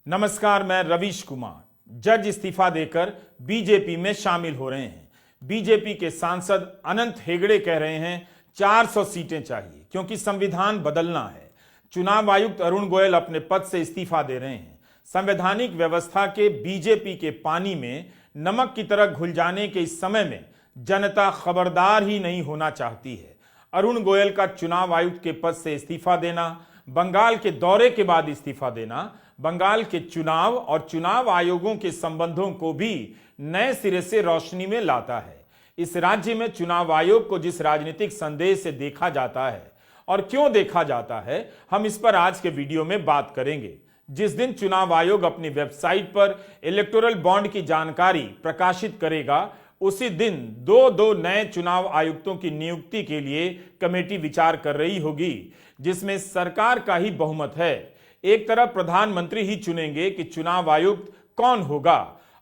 नमस्कार, मैं रवीश कुमार। जज इस्तीफा देकर बीजेपी में शामिल हो रहे हैं। बीजेपी के सांसद अनंत हेगड़े कह रहे हैं 400 सीटें चाहिए क्योंकि संविधान बदलना है। चुनाव आयुक्त अरुण गोयल अपने पद से इस्तीफा दे रहे हैं। संवैधानिक व्यवस्था के बीजेपी के पानी में नमक की तरह घुल जाने के इस समय में जनता खबरदार ही नहीं होना चाहती है। अरुण गोयल का चुनाव आयुक्त के पद से इस्तीफा देना, बंगाल के दौरे के बाद इस्तीफा देना, बंगाल के चुनाव और चुनाव आयोगों के संबंधों को भी नए सिरे से रोशनी में लाता है। इस राज्य में चुनाव आयोग को जिस राजनीतिक संदेश से देखा जाता है और क्यों देखा जाता है, हम इस पर आज के वीडियो में बात करेंगे। जिस दिन चुनाव आयोग अपनी वेबसाइट पर इलेक्टोरल बॉन्ड की जानकारी प्रकाशित करेगा, उसी दिन दो नए चुनाव आयुक्तों की नियुक्ति के लिए कमेटी विचार कर रही होगी, जिसमें सरकार का ही बहुमत है। एक तरफ प्रधानमंत्री ही चुनेंगे कि चुनाव आयुक्त कौन होगा।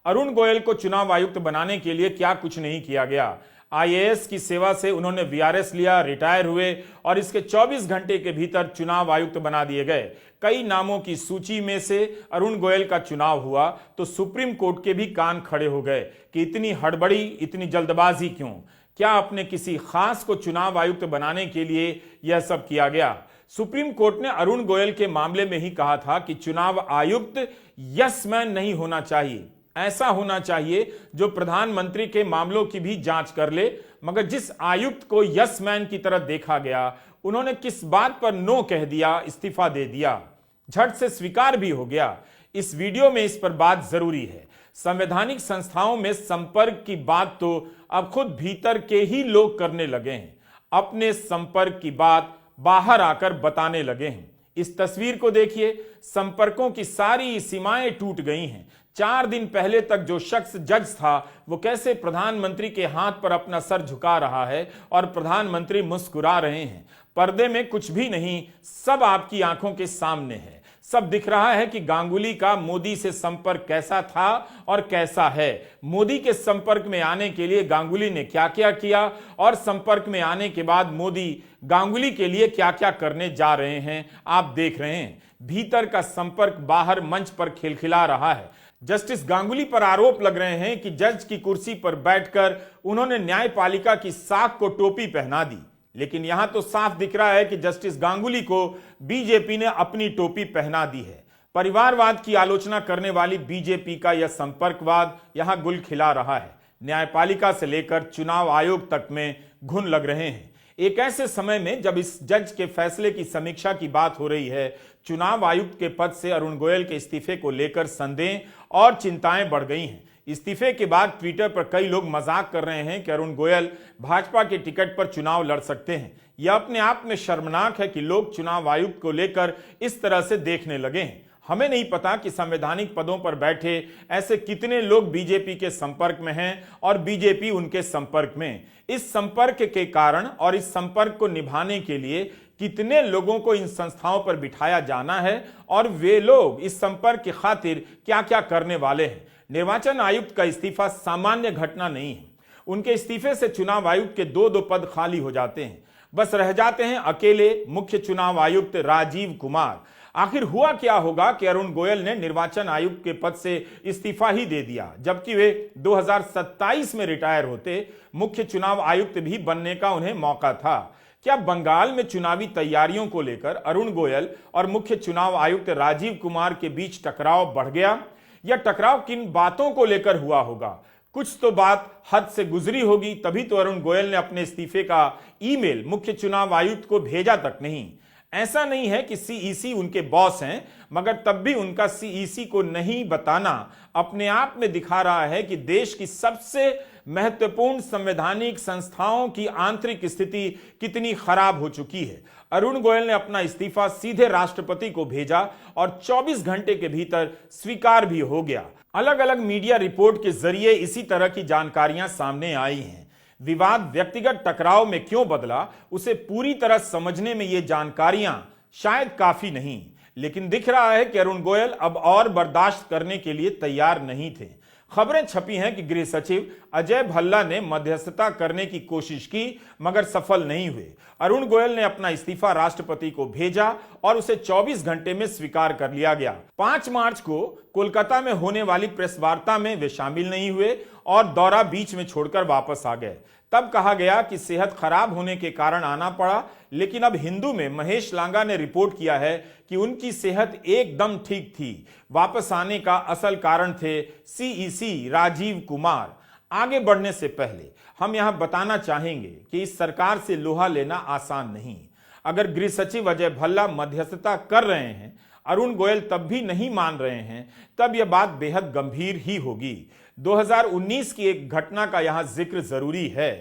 अरुण गोयल को चुनाव आयुक्त बनाने के लिए क्या कुछ नहीं किया गया। आईएएस की सेवा से उन्होंने वीआरएस लिया, रिटायर हुए और इसके 24 घंटे के भीतर चुनाव आयुक्त बना दिए गए। कई नामों की सूची में से अरुण गोयल का चुनाव हुआ तो सुप्रीम कोर्ट के भी कान खड़े हो गए कि इतनी हड़बड़ी, इतनी जल्दबाजी क्यों? क्या अपने किसी खास को चुनाव आयुक्त बनाने के लिए यह सब किया गया? सुप्रीम कोर्ट ने अरुण गोयल के मामले में ही कहा था कि चुनाव आयुक्त यस मैन नहीं होना चाहिए। ऐसा होना चाहिए जो प्रधानमंत्री के मामलों की भी जांच कर ले। मगर जिस आयुक्त को यस मैन की तरह देखा गया, उन्होंने किस बात पर नो कह दिया, इस्तीफा दे दिया, झट से स्वीकार भी हो गया। इस वीडियो में इस पर बात जरूरी है। संवैधानिक संस्थाओं में संपर्क की बात तो अब खुद भीतर के ही लोग करने लगे हैं। अपने संपर्क की बात बाहर आकर बताने लगे हैं। इस तस्वीर को देखिए, संपर्कों की सारी सीमाएं टूट गई हैं। 4 दिन पहले तक जो शख्स जज था, वो कैसे प्रधानमंत्री के हाथ पर अपना सर झुका रहा है और प्रधानमंत्री मुस्कुरा रहे हैं। पर्दे में कुछ भी नहीं, सब आपकी आंखों के सामने है। सब दिख रहा है कि गांगुली का मोदी से संपर्क कैसा था और कैसा है। मोदी के संपर्क में आने के लिए गांगुली ने क्या क्या किया और संपर्क में आने के बाद मोदी गांगुली के लिए क्या क्या करने जा रहे हैं, आप देख रहे हैं। भीतर का संपर्क बाहर मंच पर खिलखिला रहा है। जस्टिस गांगुली पर आरोप लग रहे हैं कि जज की कुर्सी पर बैठकर उन्होंने न्यायपालिका की साख को टोपी पहना दी। लेकिन यहां तो साफ दिख रहा है कि जस्टिस गांगुली को बीजेपी ने अपनी टोपी पहना दी है। परिवारवाद की आलोचना करने वाली बीजेपी का यह संपर्कवाद यहां गुल खिला रहा है। न्यायपालिका से लेकर चुनाव आयोग तक में घुन लग रहे हैं। एक ऐसे समय में जब इस जज के फैसले की समीक्षा की बात हो रही है, चुनाव आयुक्त के पद से अरुण गोयल के इस्तीफे को लेकर संदेह और चिंताएं बढ़ गई हैं। इस्तीफे के बाद ट्विटर पर कई लोग मजाक कर रहे हैं कि अरुण गोयल भाजपा के टिकट पर चुनाव लड़ सकते हैं। यह अपने आप में शर्मनाक है कि लोग चुनाव आयुक्त को लेकर इस तरह से देखने लगे हैं। हमें नहीं पता कि संवैधानिक पदों पर बैठे ऐसे कितने लोग बीजेपी के संपर्क में हैं और बीजेपी उनके संपर्क में। इस संपर्क के कारण और इस संपर्क को निभाने के लिए कितने लोगों को इन संस्थाओं पर बिठाया जाना है और वे लोग इस संपर्क की खातिर क्या क्या करने वाले हैं। निर्वाचन आयुक्त का इस्तीफा सामान्य घटना नहीं है। उनके इस्तीफे से चुनाव आयुक्त के दो पद खाली हो जाते हैं। बस रह जाते हैं अकेले मुख्य चुनाव आयुक्त राजीव कुमार। आखिर हुआ क्या होगा कि अरुण गोयल ने निर्वाचन आयुक्त के पद से इस्तीफा ही दे दिया, जबकि वे 2027 में रिटायर होते। मुख्य चुनाव आयुक्त भी बनने का उन्हें मौका था। क्या बंगाल में चुनावी तैयारियों को लेकर अरुण गोयल और मुख्य चुनाव आयुक्त राजीव कुमार के बीच टकराव बढ़ गया? यह टकराव किन बातों को लेकर हुआ होगा? कुछ तो बात हद से गुजरी होगी, तभी तो अरुण गोयल ने अपने इस्तीफे का ईमेल मुख्य चुनाव आयुक्त को भेजा तक नहीं। ऐसा नहीं है कि सीईसी उनके बॉस हैं, मगर तब भी उनका सीईसी को नहीं बताना अपने आप में दिखा रहा है कि देश की सबसे महत्वपूर्ण संवैधानिक संस्थाओं की आंतरिक स्थिति कितनी खराब हो चुकी है। अरुण गोयल ने अपना इस्तीफा सीधे राष्ट्रपति को भेजा और 24 घंटे के भीतर स्वीकार भी हो गया। अलग अलग मीडिया रिपोर्ट के जरिए इसी तरह की जानकारियां सामने आई हैं। विवाद व्यक्तिगत टकराव में क्यों बदला, उसे पूरी तरह समझने में ये जानकारियां शायद काफी नहीं, लेकिन दिख रहा है कि अरुण गोयल अब और बर्दाश्त करने के लिए तैयार नहीं थे। खबरें छपी हैं कि गृह सचिव अजय भल्ला ने मध्यस्थता करने की कोशिश की, मगर सफल नहीं हुए। अरुण गोयल ने अपना इस्तीफा राष्ट्रपति को भेजा और उसे 24 घंटे में स्वीकार कर लिया गया। 5 मार्च को कोलकाता में होने वाली प्रेस वार्ता में वे शामिल नहीं हुए और दौरा बीच में छोड़कर वापस आ गए। तब कहा गया कि सेहत खराब होने के कारण आना पड़ा, लेकिन अब हिंदू में महेश लांगा ने रिपोर्ट किया है कि उनकी सेहत एकदम ठीक थी। वापस आने का असल कारण थे सीईसी राजीव कुमार। आगे बढ़ने से पहले हम यहां बताना चाहेंगे कि इस सरकार से लोहा लेना आसान नहीं। अगर गृह सचिव अजय भल्ला मध्यस्थता कर रहे हैं, अरुण गोयल तब भी नहीं मान रहे हैं, तब यह बात बेहद गंभीर ही होगी। 2019 की एक घटना का यहां जिक्र जरूरी है।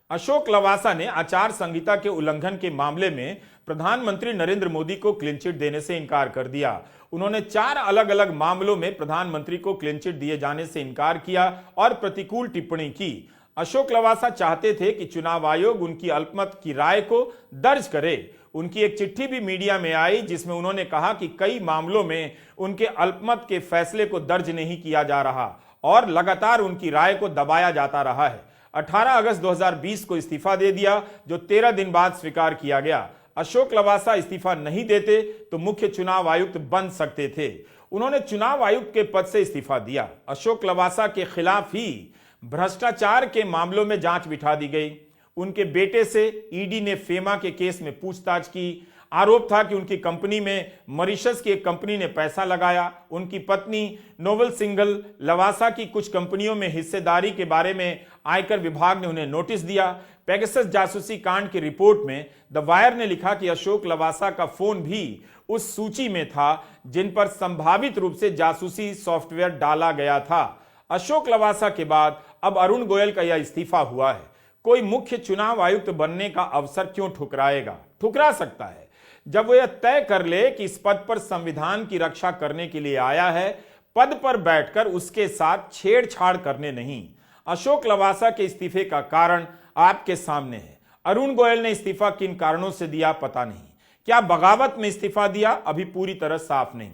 अशोक लवासा ने आचार संहिता के उल्लंघन के मामले में प्रधानमंत्री नरेंद्र मोदी को क्लीन चिट देने से इनकार कर दिया। उन्होंने 4 अलग अलग मामलों में प्रधानमंत्री को क्लीन चिट दिए जाने से इनकार किया और प्रतिकूल टिप्पणी की। अशोक लवासा चाहते थे कि चुनाव आयोग उनकी अल्पमत की राय को दर्ज करे। उनकी एक चिट्ठी भी मीडिया में आई जिसमें उन्होंने कहा कि कई मामलों में उनके अल्पमत के फैसले को दर्ज नहीं किया जा रहा और लगातार उनकी राय को दबाया जाता रहा है। 18 अगस्त 2020 को इस्तीफा दे दिया, जो 13 दिन बाद स्वीकार किया गया। अशोक लवासा इस्तीफा नहीं देते तो मुख्य चुनाव आयुक्त बन सकते थे। उन्होंने चुनाव आयुक्त के पद से इस्तीफा दिया। अशोक लवासा के खिलाफ ही भ्रष्टाचार के मामलों में जांच बिठा दी गई। उनके बेटे से ईडी ने फेमा के केस में पूछताछ की। आरोप था कि उनकी कंपनी में मॉरिशस की एक कंपनी ने पैसा लगाया। उनकी पत्नी नोबल सिंघल लवासा की कुछ कंपनियों में हिस्सेदारी के बारे में आयकर विभाग ने उन्हें नोटिस दिया। पेगासस जासूसी कांड की रिपोर्ट में द वायर ने लिखा कि अशोक लवासा का फोन भी उस सूची में था जिन पर संभावित रूप से जासूसी सॉफ्टवेयर डाला गया था। अशोक लवासा के बाद अब अरुण गोयल का यह इस्तीफा हुआ है। कोई मुख्य चुनाव आयुक्त बनने का अवसर क्यों ठुकराएगा? ठुकरा सकता है जब वो यह तय कर ले कि इस पद पर संविधान की रक्षा करने के लिए आया है, पद पर बैठकर उसके साथ छेड़छाड़ करने नहीं। अशोक लवासा के इस्तीफे का कारण आपके सामने है। अरुण गोयल ने इस्तीफा किन कारणों से दिया पता नहीं। क्या बगावत में इस्तीफा दिया? अभी पूरी तरह साफ नहीं।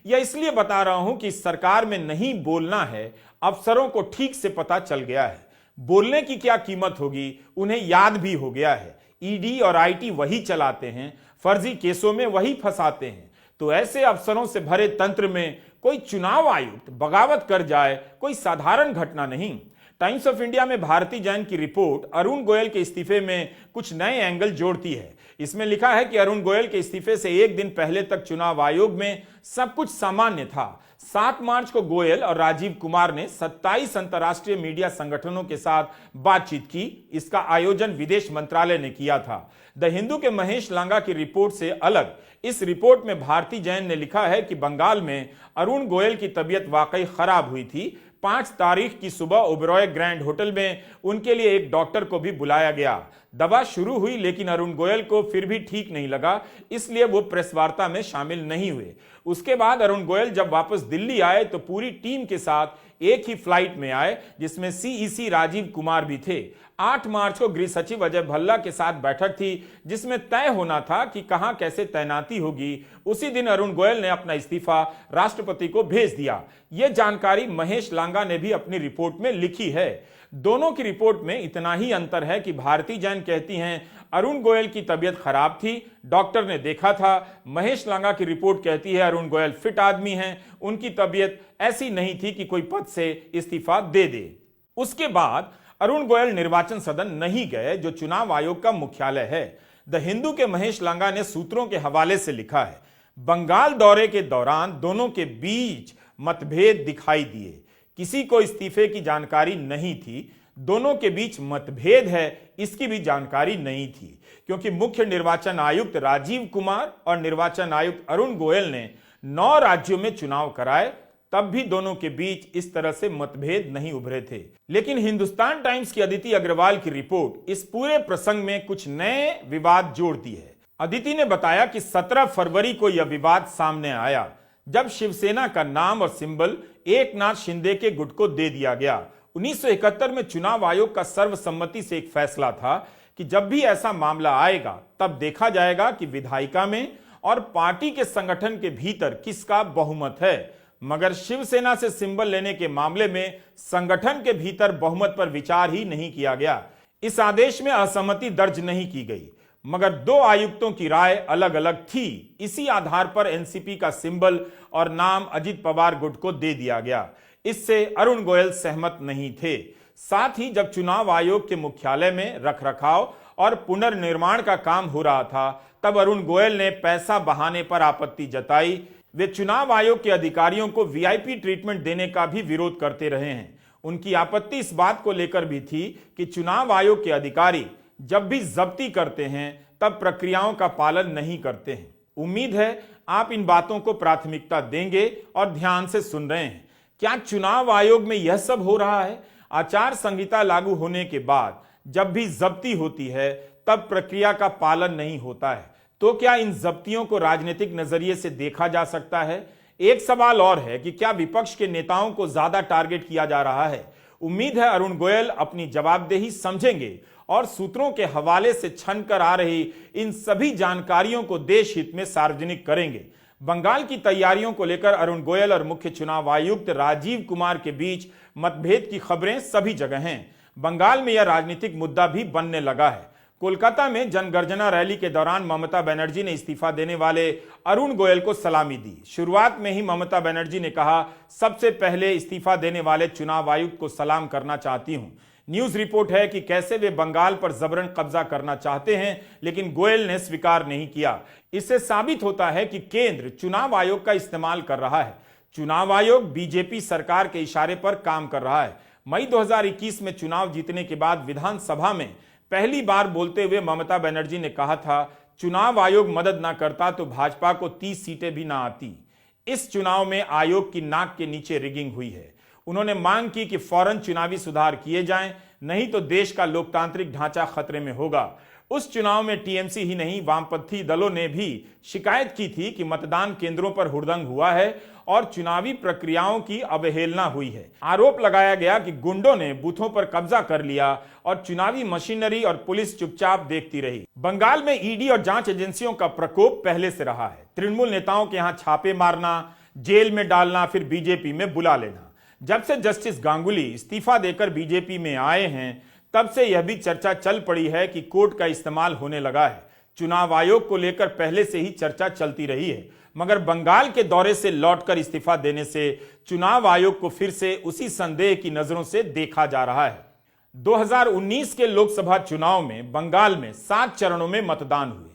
यह इसलिए बता रहा हूं कि इस सरकार में नहीं बोलना है, अफसरों को ठीक से पता चल गया है। बोलने की क्या कीमत होगी उन्हें याद भी हो गया है। ईडी और आईटी वही चलाते हैं, फर्जी केसों में वही फंसाते हैं। तो ऐसे अफसरों से भरे तंत्र में कोई चुनाव आयुक्त बगावत कर जाए कोई साधारण घटना नहीं। टाइम्स ऑफ इंडिया में भारती जैन की रिपोर्ट अरुण गोयल के इस्तीफे में कुछ नए एंगल जोड़ती है। इसमें लिखा है कि अरुण गोयल के इस्तीफे से एक दिन पहले तक चुनाव आयोग में सब कुछ सामान्य था। 7 मार्च को गोयल और राजीव कुमार ने 27 अंतर्राष्ट्रीय मीडिया संगठनों के साथ बातचीत की। इसका आयोजन विदेश मंत्रालय ने किया था। द हिंदू के महेश लांगा की रिपोर्ट से अलग इस रिपोर्ट में भारती जैन ने लिखा है कि बंगाल में अरुण गोयल की तबीयत वाकई खराब हुई थी। 5 तारीख की सुबह ओबरॉय ग्रैंड होटल में उनके लिए एक डॉक्टर को भी बुलाया गया। दवा शुरू हुई लेकिन अरुण गोयल को फिर भी ठीक नहीं लगा, इसलिए वो प्रेस वार्ता में शामिल नहीं हुए। उसके बाद अरुण गोयल जब वापस दिल्ली आए तो पूरी टीम के साथ एक ही फ्लाइट में आए जिसमें सीईसी राजीव कुमार भी थे। 8 मार्च को गृह सचिव अजय भल्ला के साथ बैठक थी जिसमें तय होना था कि कहां कैसे तैनाती होगी। उसी दिन अरुण गोयल ने अपना इस्तीफा राष्ट्रपति को भेज दिया। यह जानकारी महेश लांगा ने भी अपनी रिपोर्ट में लिखी है। दोनों की रिपोर्ट में इतना ही अंतर है कि भारती जैन कहती हैं अरुण गोयल की तबीयत खराब थी, डॉक्टर ने देखा था। महेश लांगा की रिपोर्ट कहती है अरुण गोयल फिट आदमी हैं, उनकी तबीयत ऐसी नहीं थी कि कोई पद से इस्तीफा दे दे। उसके बाद अरुण गोयल निर्वाचन सदन नहीं गए जो चुनाव आयोग का मुख्यालय है। द हिंदू के महेश लांगा ने सूत्रों के हवाले से लिखा है, बंगाल दौरे के दौरान दोनों के बीच मतभेद दिखाई दिए। किसी को इस्तीफे की जानकारी नहीं थी। दोनों के बीच मतभेद है इसकी भी जानकारी नहीं थी, क्योंकि मुख्य निर्वाचन आयुक्त राजीव कुमार और निर्वाचन आयुक्त अरुण गोयल ने 9 राज्यों में चुनाव कराए, तब भी दोनों के बीच इस तरह से मतभेद नहीं उभरे थे। लेकिन हिंदुस्तान टाइम्स की अदिति अग्रवाल की रिपोर्ट इस पूरे प्रसंग में कुछ नए विवाद जोड़ती है। अदिति ने बताया कि 17 फरवरी को यह विवाद सामने आया जब शिवसेना का नाम और सिंबल एकनाथ शिंदे के गुट को दे दिया गया। 1971 में चुनाव आयोग का सर्वसम्मति से एक फैसला था कि जब भी ऐसा मामला आएगा तब देखा जाएगा कि विधायिका में और पार्टी के संगठन के भीतर किसका बहुमत है। मगर शिवसेना से सिंबल लेने के मामले में संगठन के भीतर बहुमत पर विचार ही नहीं किया गया। इस आदेश में असहमति दर्ज नहीं की गई। मगर दो आयुक्तों की राय अलग अलग थी। इसी आधार पर एनसीपी का सिंबल और नाम अजित पवार गुट को दे दिया गया। इससे अरुण गोयल सहमत नहीं थे। साथ ही जब चुनाव आयोग के मुख्यालय में रखरखाव और पुनर्निर्माण का काम हो रहा था, तब अरुण गोयल ने पैसा बहाने पर आपत्ति जताई। वे चुनाव आयोग के अधिकारियों को वीआईपी ट्रीटमेंट देने का भी विरोध करते रहे हैं। उनकी आपत्ति इस बात को लेकर भी थी कि चुनाव आयोग के अधिकारी जब भी जब्ती करते हैं तब प्रक्रियाओं का पालन नहीं करते हैं। उम्मीद है आप इन बातों को प्राथमिकता देंगे और ध्यान से सुन रहे हैं। क्या चुनाव आयोग में यह सब हो रहा है? आचार संहिता लागू होने के बाद जब भी जब्ती होती है तब प्रक्रिया का पालन नहीं होता है। तो क्या इन जब्तियों को राजनीतिक नजरिए से देखा जा सकता है? एक सवाल और है कि क्या विपक्ष के नेताओं को ज्यादा टारगेट किया जा रहा है? उम्मीद है अरुण गोयल अपनी जवाबदेही समझेंगे और सूत्रों के हवाले से छन कर आ रही इन सभी जानकारियों को देश हित में सार्वजनिक करेंगे। बंगाल की तैयारियों को लेकर अरुण गोयल और मुख्य चुनाव आयुक्त राजीव कुमार के बीच मतभेद की खबरें सभी जगह हैं। बंगाल में यह राजनीतिक मुद्दा भी बनने लगा है। कोलकाता में जनगर्जना रैली के दौरान ममता बनर्जी ने इस्तीफा देने वाले अरुण गोयल को सलामी दी। शुरुआत में ही ममता बनर्जी ने कहा, सबसे पहले इस्तीफा देने वाले चुनाव आयुक्त को सलाम करना चाहती हूं। न्यूज रिपोर्ट है कि कैसे वे बंगाल पर जबरन कब्जा करना चाहते हैं, लेकिन गोयल ने स्वीकार नहीं किया। इससे साबित होता है कि केंद्र चुनाव आयोग का इस्तेमाल कर रहा है। चुनाव आयोग बीजेपी सरकार के इशारे पर काम कर रहा है। मई 2021 में चुनाव जीतने के बाद विधानसभा में पहली बार बोलते हुए ममता बनर्जी ने कहा था, चुनाव आयोग मदद ना करता तो भाजपा को 30 सीटें भी ना आती। इस चुनाव में आयोग की नाक के नीचे रिगिंग हुई है। उन्होंने मांग की कि फौरन चुनावी सुधार किए जाएं, नहीं तो देश का लोकतांत्रिक ढांचा खतरे में होगा। उस चुनाव में टीएमसी ही नहीं, वामपंथी दलों ने भी शिकायत की थी कि मतदान केंद्रों पर हुड़दंग हुआ है और चुनावी प्रक्रियाओं की अवहेलना हुई है। आरोप लगाया गया कि गुंडों ने बूथों पर कब्जा कर लिया और चुनावी मशीनरी और पुलिस चुपचाप देखती रही। बंगाल में ईडी और जांच एजेंसियों का प्रकोप पहले से रहा है। तृणमूल नेताओं के यहां छापे मारना, जेल में डालना, फिर बीजेपी में बुला लेना। जब से जस्टिस गांगुली इस्तीफा देकर बीजेपी में आए हैं, तब से यह भी चर्चा चल पड़ी है कि कोर्ट का इस्तेमाल होने लगा है। चुनाव आयोग को लेकर पहले से ही चर्चा चलती रही है, मगर बंगाल के दौरे से लौटकर इस्तीफा देने से चुनाव आयोग को फिर से उसी संदेह की नजरों से देखा जा रहा है। 2019 के लोकसभा चुनाव में बंगाल में 7 चरणों में मतदान हुए।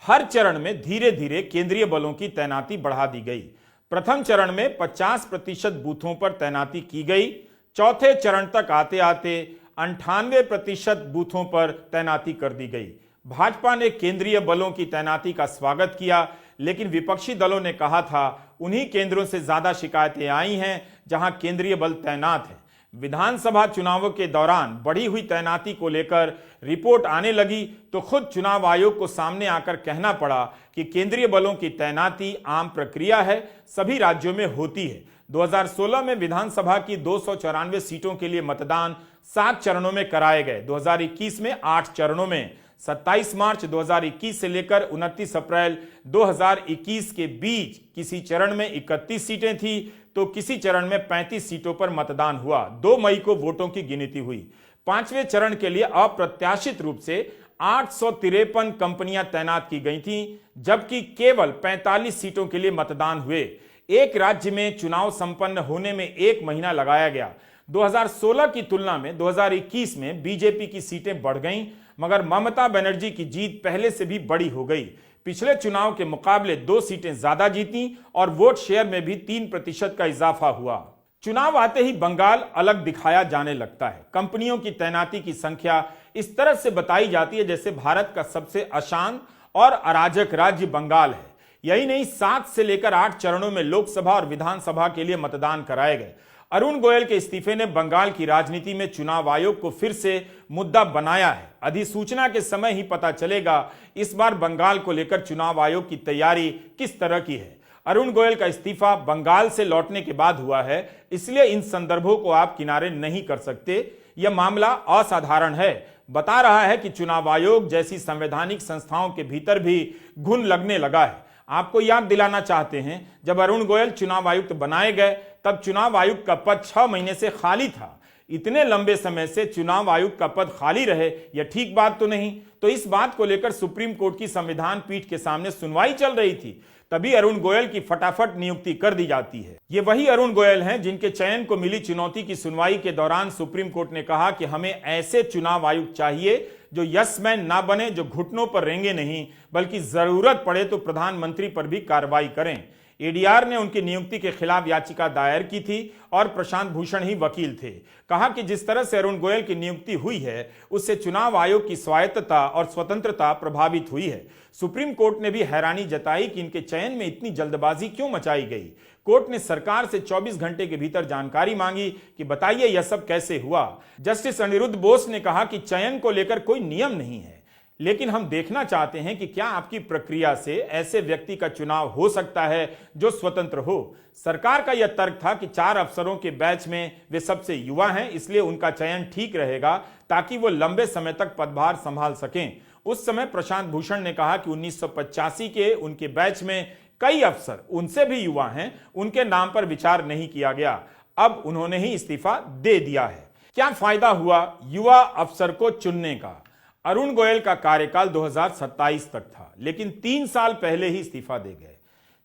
हर चरण में धीरे धीरे केंद्रीय बलों की तैनाती बढ़ा दी गई। प्रथम चरण में 50% बूथों पर तैनाती की गई। चौथे चरण तक आते आते 98% बूथों पर तैनाती कर दी गई। भाजपा ने केंद्रीय बलों की तैनाती का स्वागत किया, लेकिन विपक्षी दलों ने कहा था उन्हीं केंद्रों से ज्यादा शिकायतें आई हैं जहां केंद्रीय बल तैनात है। विधानसभा चुनावों के दौरान बढ़ी हुई तैनाती को लेकर रिपोर्ट आने लगी तो खुद चुनाव आयोग को सामने आकर कहना पड़ा कि केंद्रीय बलों की तैनाती आम प्रक्रिया है, सभी राज्यों में होती है। 2016 में विधानसभा की 294 सीटों के लिए मतदान 7 चरणों में कराए गए। 2021 में 8 चरणों में 27 मार्च 2021 से लेकर 29 अप्रैल 2021 के बीच किसी चरण में 31 सीटें थी तो किसी चरण में 35 सीटों पर मतदान हुआ। 2 मई को वोटों की गिनती हुई। 5वें चरण के लिए अप्रत्याशित रूप से 853 कंपनियां तैनात की गई थीं, जबकि केवल 45 सीटों के लिए मतदान हुए। एक राज्य में चुनाव संपन्न होने में 1 महीना लगाया गया। 2016 की तुलना में 2021 में बीजेपी की सीटें बढ़ गईं, मगर ममता बनर्जी की जीत पहले से भी बड़ी हो गई। पिछले चुनाव के मुकाबले 2 सीटें ज्यादा जीती और वोट शेयर में भी 3% का इजाफा हुआ। चुनाव आते ही बंगाल अलग दिखाया जाने लगता है। कंपनियों की तैनाती की संख्या इस तरह से बताई जाती है जैसे भारत का सबसे अशांत और अराजक राज्य बंगाल है। यही नहीं, 7 से लेकर 8 चरणों में लोकसभा और विधानसभा के लिए मतदान कराए गए। अरुण गोयल के इस्तीफे ने बंगाल की राजनीति में चुनाव आयोग को फिर से मुद्दा बनाया है। अधिसूचना के समय ही पता चलेगा इस बार बंगाल को लेकर चुनाव आयोग की तैयारी किस तरह की है। अरुण गोयल का इस्तीफा बंगाल से लौटने के बाद हुआ है, इसलिए इन संदर्भों को आप किनारे नहीं कर सकते। यह मामला असाधारण है, बता रहा है कि चुनाव आयोग जैसी संवैधानिक संस्थाओं के भीतर भी घुन लगने लगा है। आपको याद दिलाना चाहते हैं, जब अरुण गोयल चुनाव आयुक्त बनाए गए तब चुनाव आयुक्त का पद 6 महीने से खाली था। इतने लंबे समय से चुनाव आयुक्त का पद खाली रहे, यह ठीक बात तो नहीं। तो इस बात को लेकर सुप्रीम कोर्ट की संविधान पीठ के सामने सुनवाई चल रही थी, तभी अरुण गोयल की फटाफट नियुक्ति कर दी जाती है। ये वही अरुण गोयल हैं जिनके चयन को मिली चुनौती की सुनवाई के दौरान सुप्रीम कोर्ट ने कहा कि हमें ऐसे चुनाव आयुक्त चाहिए जो यस मैन ना बने, जो घुटनों पर रेंगे नहीं, बल्कि जरूरत पड़े तो प्रधानमंत्री पर भी कार्रवाई करें। एडीआर ने उनकी नियुक्ति के खिलाफ याचिका दायर की थी और प्रशांत भूषण ही वकील थे। कहा कि जिस तरह से अरुण गोयल की नियुक्ति हुई है उससे चुनाव आयोग की स्वायत्तता और स्वतंत्रता प्रभावित हुई है। सुप्रीम कोर्ट ने भी हैरानी जताई कि इनके चयन में इतनी जल्दबाजी क्यों मचाई गई। कोर्ट ने सरकार से 24 घंटे के भीतर जानकारी मांगी कि बताइए यह सब कैसे हुआ। जस्टिस अनिरुद्ध बोस ने कहा कि चयन को लेकर कोई नियम नहीं है, लेकिन हम देखना चाहते हैं कि क्या आपकी प्रक्रिया से ऐसे व्यक्ति का चुनाव हो सकता है जो स्वतंत्र हो। सरकार का यह तर्क था कि 4 अफसरों के बैच में वे सबसे युवा हैं, इसलिए उनका चयन ठीक रहेगा ताकि वो लंबे समय तक पदभार संभाल सकें। उस समय प्रशांत भूषण ने कहा कि 1985 के उनके बैच में कई अफसर उनसे भी युवा हैं, उनके नाम पर विचार नहीं किया गया। अब उन्होंने ही इस्तीफा दे दिया है। क्या फायदा हुआ युवा अफसर को चुनने का? अरुण गोयल का कार्यकाल 2027 तक था, लेकिन 3 साल पहले ही इस्तीफा दे गए।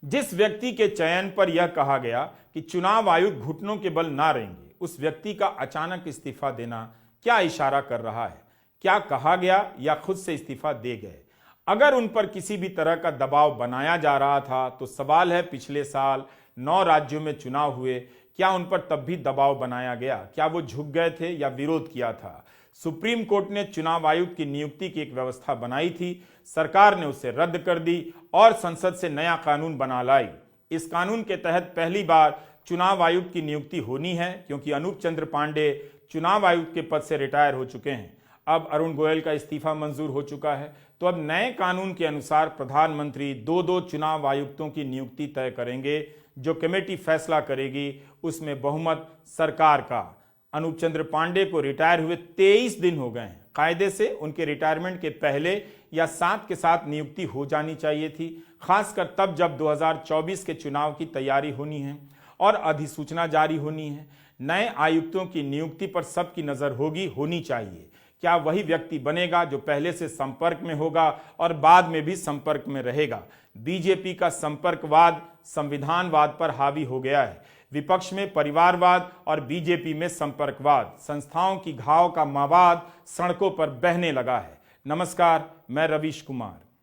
जिस व्यक्ति के चयन पर यह कहा गया कि चुनाव आयुक्त घुटनों के बल ना रहेंगे, उस व्यक्ति का अचानक इस्तीफा देना क्या इशारा कर रहा है? क्या कहा गया या खुद से इस्तीफा दे गए? अगर उन पर किसी भी तरह का दबाव बनाया जा रहा था तो सवाल है, पिछले साल 9 राज्यों में चुनाव हुए, क्या उन पर तब भी दबाव बनाया गया? क्या वो झुक गए थे या विरोध किया था? सुप्रीम कोर्ट ने चुनाव आयुक्त की नियुक्ति की एक व्यवस्था बनाई थी, सरकार ने उसे रद्द कर दी और संसद से नया कानून बना लाई। इस कानून के तहत पहली बार चुनाव आयुक्त की नियुक्ति होनी है, क्योंकि अनूप चंद्र पांडे चुनाव आयुक्त के पद से रिटायर हो चुके हैं। अब अरुण गोयल का इस्तीफा मंजूर हो चुका है, तो अब नए कानून के अनुसार प्रधानमंत्री 2-2 चुनाव आयुक्तों की नियुक्ति तय करेंगे। जो कमेटी फैसला करेगी उसमें बहुमत सरकार का। अनूप चंद्र पांडे को रिटायर हुए 23 दिन हो गए हैं। कायदे से उनके रिटायरमेंट के पहले या साथ के साथ नियुक्ति हो जानी चाहिए थी, खासकर तब जब 2024 के चुनाव की तैयारी होनी है और अधिसूचना जारी होनी है। नए आयुक्तों की नियुक्ति पर सबकी नजर होनी चाहिए। क्या वही व्यक्ति बनेगा जो पहले से संपर्क में होगा और बाद में भी संपर्क में रहेगा? बीजेपी का संपर्कवाद संविधानवाद पर हावी हो गया है। विपक्ष में परिवारवाद और बीजेपी में संपर्कवाद। संस्थाओं की घाव का मवाद सड़कों पर बहने लगा है। नमस्कार, मैं रवीश कुमार।